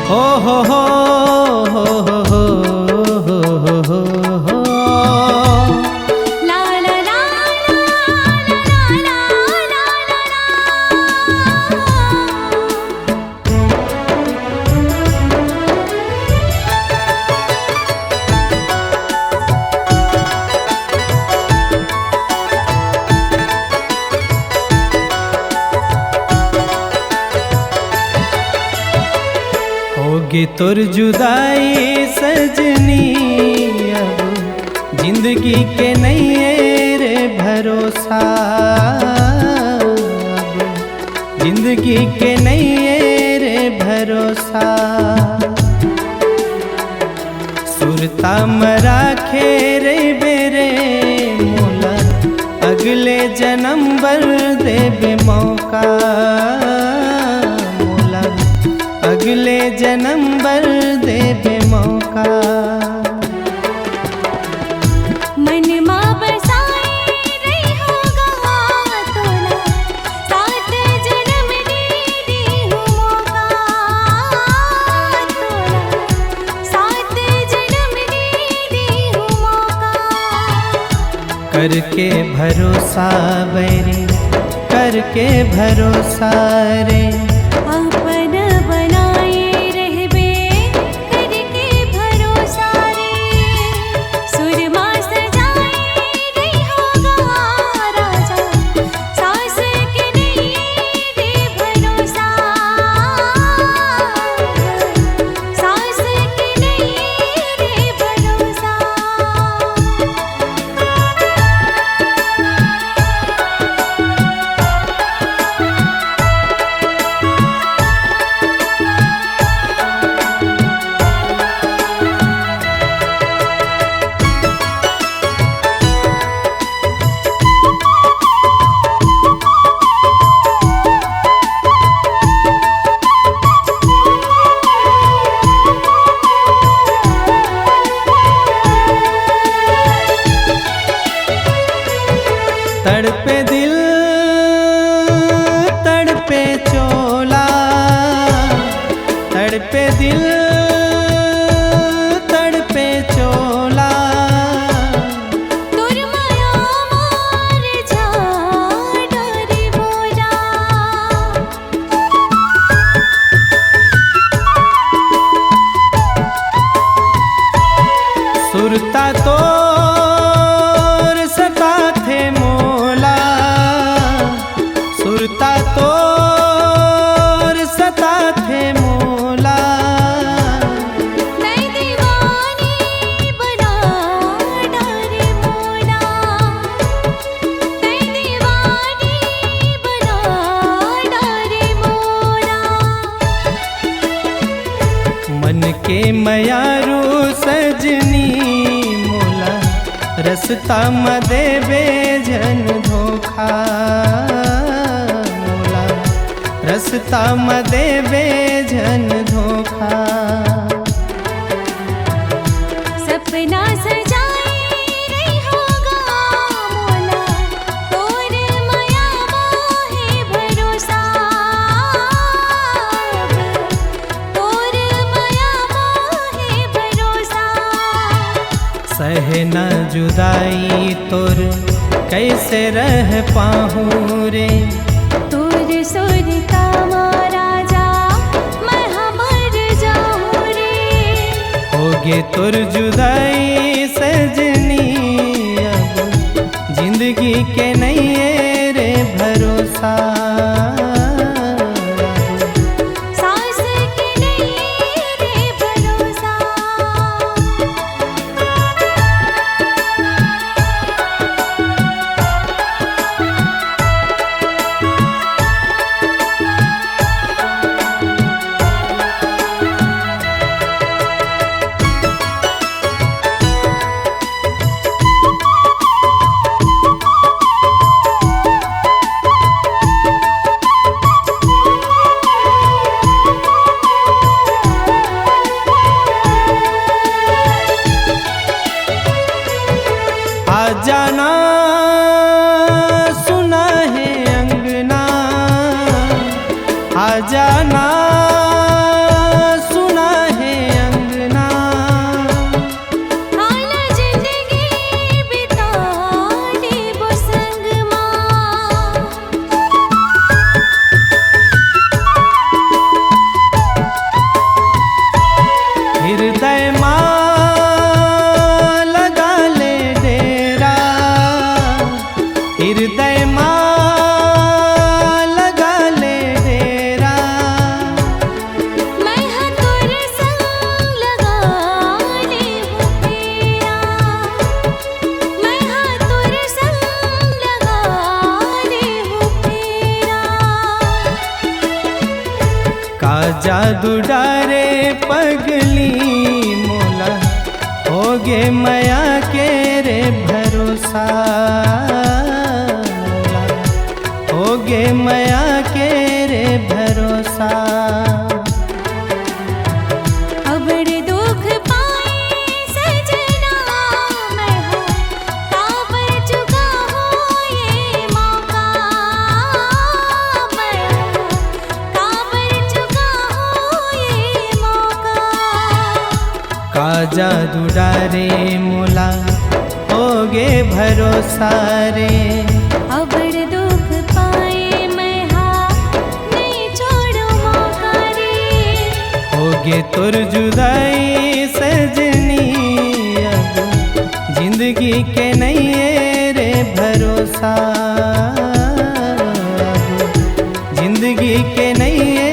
हो हो हो हो हो हो हो हो हो। ला ला ला ला ला ला ला ला। होगी तोर जुदाई सजनी, अब जिंदगी के नहीं है रे भरोसा, अब जिंदगी के नहीं है रे भरोसा। सुरता मरा खेरे बेरे मोला, अगले जन्म बर देवे मौका मोला, अगले जन्म बर देवे मौका। मन मां बसाए रही होगा तोला, सात जन्म दे हूँ मौका तोला, सात जन्म दे हूँ मौका। करके भरोसा बैरी, करके भरोसा रे, अपन बनाए रहबे करके भरोसा रे। सुरमा सजाए रही होगा राजा, सास के नहीं रे भरोसा, सास के नहीं रे भरोसा। तड़पे दिल तड़पे चोला, तड़पे दिल तड़पे चोला। तोर माया मार जा डरे बोला, सुरता तोर सता थे मोला, सुरता तोर सता थे मोला। मैं दीवानी बना डरे मोला, मैं दीवानी बना डरे मोला। मन के मयारू सजनी मोला, रसता म देवे जन धोखा मोला, रसता म देवे जन धोखा। सपना सजाए रही होगा मोला, तोर माया मोहे भरोसा, तोर माया मोहे भरोसा। सहे न जुदाई तोर कैसे रह पाहूँ रे, तोर सुरता राजा मैं हमर जाऊँ रे। होगे तोर जुदाई सजनी, अब जिंदगी के नहीं है रे भरोसा, सास के नहीं रे भरोसा। का जादू डारे पगली मोला होगे माया के रे भरोसा मोला होगे माया के रे भरोसा अबड़ दुख पाए सजना मैं हो काबर चुका हूँ ये मौका मैं हो काबर चुका हूँ ये मौका का जादू डारे मोला होगे भरोसा रे अबड़ दुख पाए मैं हाँ नहीं छोड़ू मौका रे होगे तुर जुदाई सजनी अब जिंदगी के नहीं है रे भरोसा अब जिंदगी के नहीं है